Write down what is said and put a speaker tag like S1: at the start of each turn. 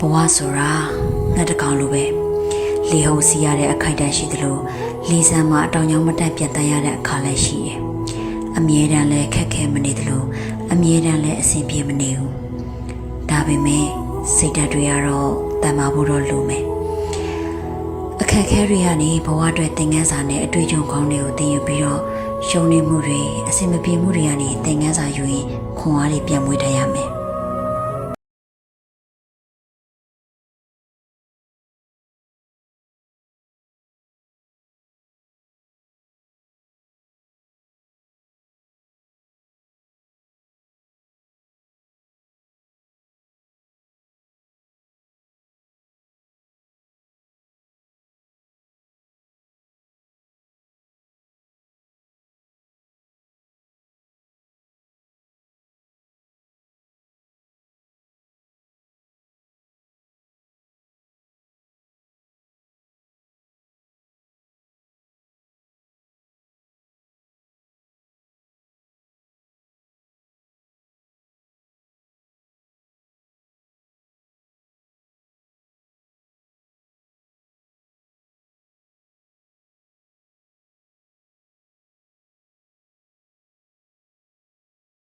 S1: ဘဝဆိုတာငှက်တကောင်လိုပဲလေဟုန်စီရတဲ့အခိုက်အတန့်ရှိသလိုလေဆန်းမှာအတောင်ကြောင့်မတက်ပြတ်တမ်းရတဲ့အခါလည်းရှိတယ်။အမြဲတမ်းလည်းခက်ခဲမနေသလိုအမြဲတမ်းလည်းအဆင်ပြေမနေဘူး။ဒါပေမဲ့စိတ်ဓာတ်တွေကတော့တန်မာဖို့တော့လိုမယ်။အခက်အခဲတွေကနေဘဝအတွက်သင်ခန်းစာနဲ့အတွေ့အကြုံကောင်းတွေကိုသင်ယူပြီးတော့ရှုံးနေမှုတွေအဆင်မပြေမှုတွေကနေသင်ခန်းစာယူရင်ခွန်အားတွေပြန်မွေးထားရမယ်။